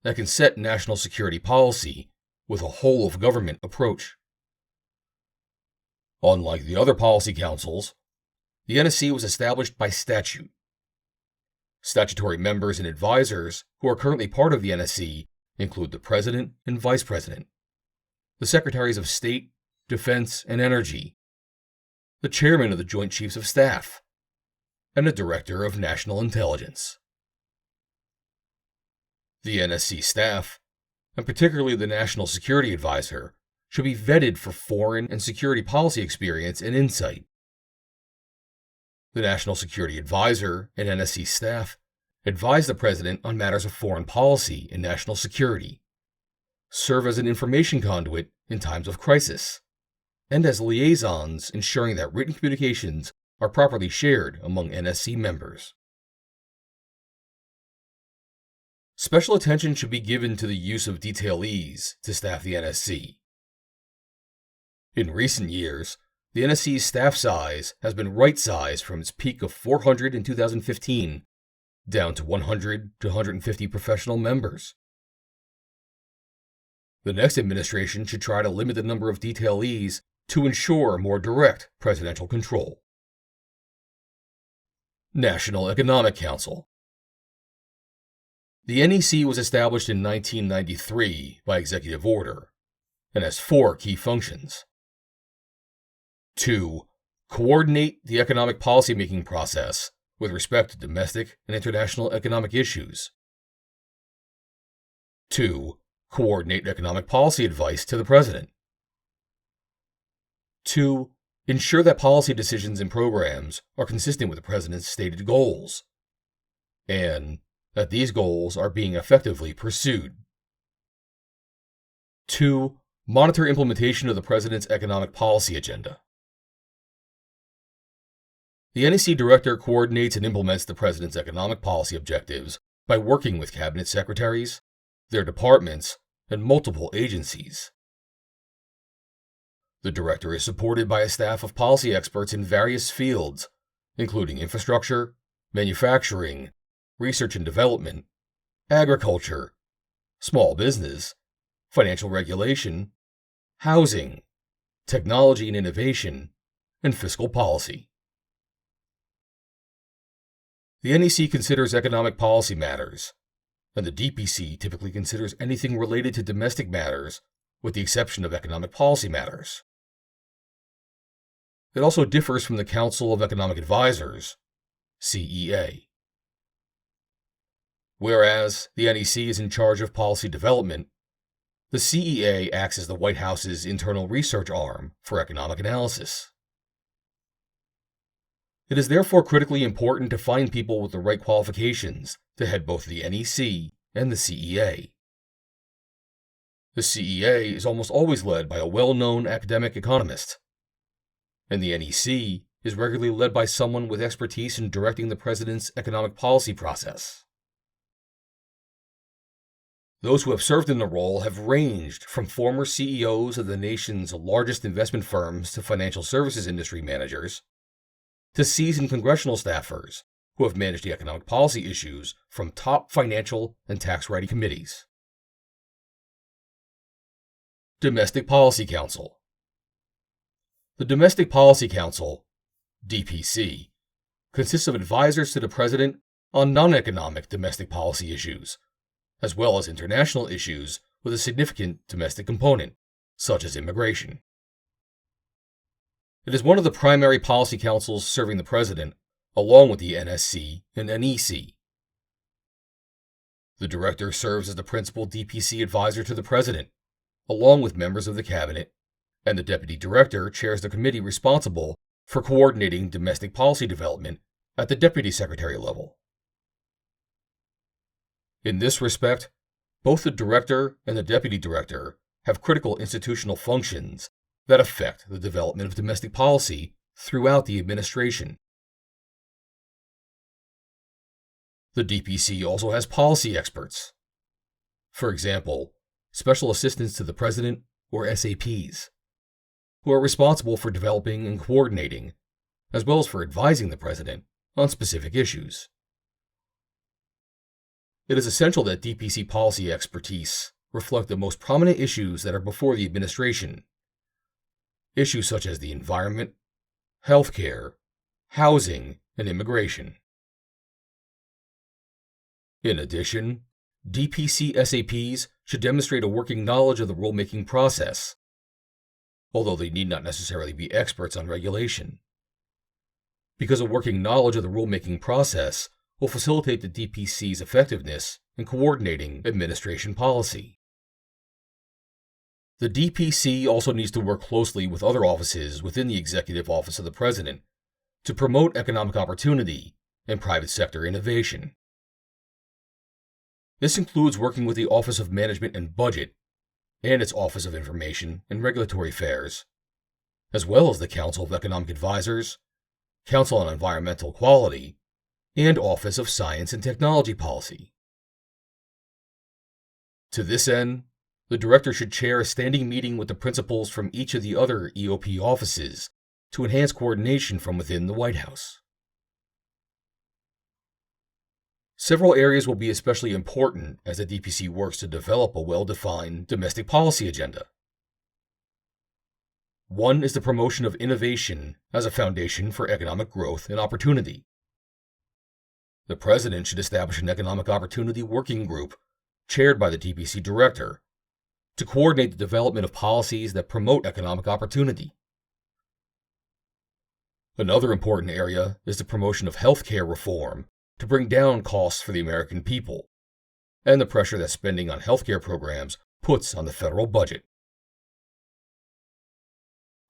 that can set national security policy with a whole-of-government approach. Unlike the other policy councils, the NSC was established by statute. Statutory members and advisors who are currently part of the NSC include the President and Vice President, the Secretaries of State, Defense, and Energy, the Chairman of the Joint Chiefs of Staff, and the Director of National Intelligence. The NSC staff, and particularly the National Security Advisor, should be vetted for foreign and security policy experience and insight. The National Security Advisor and NSC staff advise the President on matters of foreign policy and national security, serve as an information conduit in times of crisis, and as liaisons ensuring that written communications are properly shared among NSC members. Special attention should be given to the use of detailees to staff the NSC. In recent years, the NSC's staff size has been right-sized from its peak of 400 in 2015 down to 100 to 150 professional members. The next administration should try to limit the number of detailees to ensure more direct presidential control. National Economic Council. The NEC was established in 1993 by executive order and has 4 key functions. 2. Coordinate the economic policymaking process with respect to domestic and international economic issues. 2. Coordinate economic policy advice to the President. 2. Ensure that policy decisions and programs are consistent with the President's stated goals, and that these goals are being effectively pursued. 2. Monitor implementation of the President's economic policy agenda. The NEC Director coordinates and implements the President's economic policy objectives by working with Cabinet Secretaries, their departments, and multiple agencies. The Director is supported by a staff of policy experts in various fields, including infrastructure, manufacturing, research and development, agriculture, small business, financial regulation, housing, technology and innovation, and fiscal policy. The NEC considers economic policy matters, and the DPC typically considers anything related to domestic matters, with the exception of economic policy matters. It also differs from the Council of Economic Advisors, CEA. Whereas the NEC is in charge of policy development, the CEA acts as the White House's internal research arm for economic analysis. It is therefore critically important to find people with the right qualifications to head both the NEC and the CEA. The CEA is almost always led by a well-known academic economist, and the NEC is regularly led by someone with expertise in directing the President's economic policy process. Those who have served in the role have ranged from former CEOs of the nation's largest investment firms to financial services industry managers, to seasoned congressional staffers who have managed the economic policy issues from top financial and tax-writing committees. Domestic Policy Council. The Domestic Policy Council, DPC, consists of advisors to the President on non-economic domestic policy issues, as well as international issues with a significant domestic component, such as immigration. It is one of the primary policy councils serving the President, along with the NSC and NEC. The Director serves as the principal DPC advisor to the President, along with members of the Cabinet, and the Deputy Director chairs the committee responsible for coordinating domestic policy development at the Deputy Secretary level. In this respect, both the Director and the Deputy Director have critical institutional functions that affect the development of domestic policy throughout the administration. The DPC also has policy experts. For example, Special Assistants to the President, or SAPs, who are responsible for developing and coordinating, as well as for advising the President on specific issues. It is essential that DPC policy expertise reflect the most prominent issues that are before the administration. Issues such as the environment, healthcare, housing, and immigration. In addition, DPC SAPs should demonstrate a working knowledge of the rulemaking process, although they need not necessarily be experts on regulation, because a working knowledge of the rulemaking process will facilitate the DPC's effectiveness in coordinating administration policy. The DPC also needs to work closely with other offices within the Executive Office of the President to promote economic opportunity and private sector innovation. This includes working with the Office of Management and Budget and its Office of Information and Regulatory Affairs, as well as the Council of Economic Advisors, Council on Environmental Quality, and Office of Science and Technology Policy. To this end, the Director should chair a standing meeting with the principals from each of the other EOP offices to enhance coordination from within the White House. Several areas will be especially important as the DPC works to develop a well-defined domestic policy agenda. One is the promotion of innovation as a foundation for economic growth and opportunity. The President should establish an economic opportunity working group, chaired by the DPC Director, to coordinate the development of policies that promote economic opportunity. Another important area is the promotion of healthcare reform to bring down costs for the American people, and the pressure that spending on healthcare programs puts on the federal budget.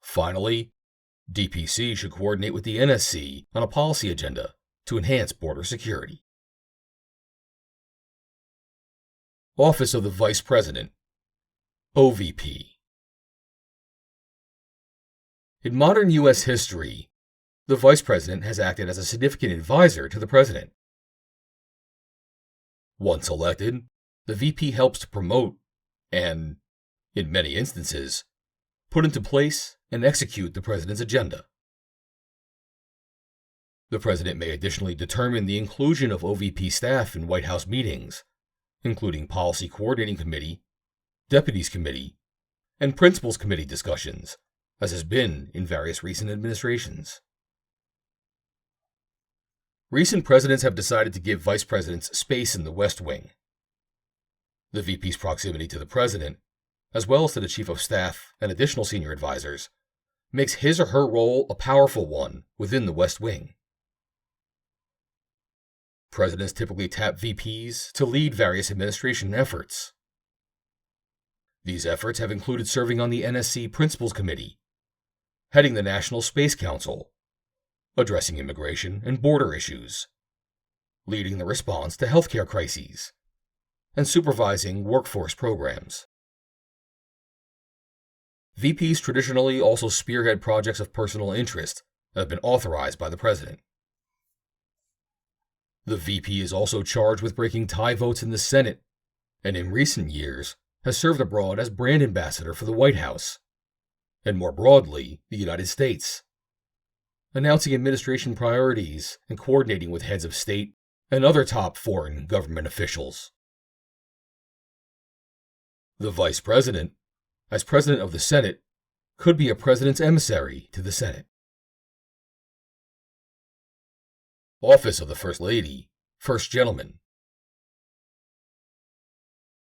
Finally, DPC should coordinate with the NSC on a policy agenda to enhance border security. Office of the Vice President, OVP. In modern U.S. history, the Vice President has acted as a significant advisor to the President. Once elected, the VP helps to promote and, in many instances, put into place and execute the President's agenda. The President may additionally determine the inclusion of OVP staff in White House meetings, including Policy Coordinating Committee, Deputies Committee, and Principals Committee discussions, as has been in various recent administrations. Recent presidents have decided to give vice presidents space in the West Wing. The VP's proximity to the President, as well as to the Chief of Staff and additional senior advisors, makes his or her role a powerful one within the West Wing. Presidents typically tap VPs to lead various administration efforts. These efforts have included serving on the NSC Principals Committee, heading the National Space Council, addressing immigration and border issues, leading the response to healthcare crises, and supervising workforce programs. VPs traditionally also spearhead projects of personal interest that have been authorized by the President. The VP is also charged with breaking tie votes in the Senate, and in recent years has served abroad as brand ambassador for the White House, and more broadly, the United States, announcing administration priorities and coordinating with heads of state and other top foreign government officials. The Vice President, as President of the Senate, could be a President's emissary to the Senate. Office of the First Lady, First Gentleman.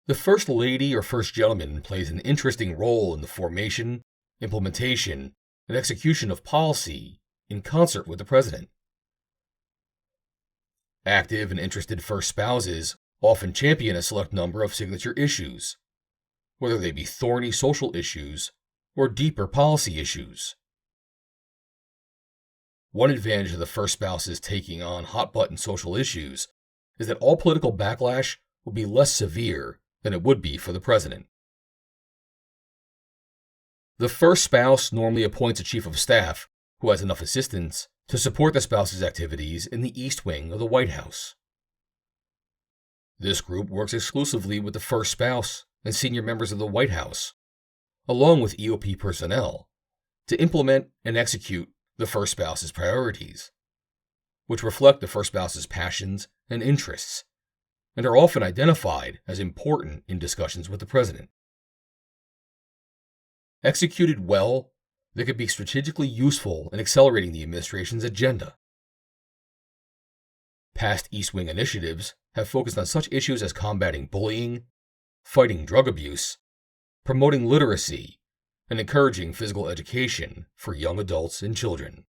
The First Lady or First Gentleman plays an interesting role in the formation, implementation, and execution of policy in concert with the President. Active and interested first spouses often champion a select number of signature issues, whether they be thorny social issues or deeper policy issues. One advantage of the first spouses taking on hot-button social issues is that all political backlash will be less severe than it would be for the President. The first spouse normally appoints a chief of staff who has enough assistants to support the spouse's activities in the East Wing of the White House. This group works exclusively with the first spouse and senior members of the White House, along with EOP personnel, to implement and execute the first spouse's priorities, which reflect the first spouse's passions and interests, and are often identified as important in discussions with the President. Executed well, they could be strategically useful in accelerating the administration's agenda. Past East Wing initiatives have focused on such issues as combating bullying, fighting drug abuse, promoting literacy, and encouraging physical education for young adults and children.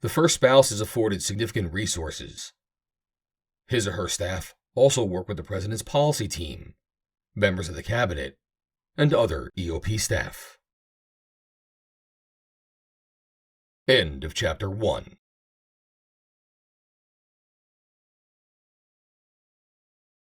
The first spouse is afforded significant resources. His or her staff also work with the President's policy team, members of the Cabinet, and other EOP staff. End of Chapter 1.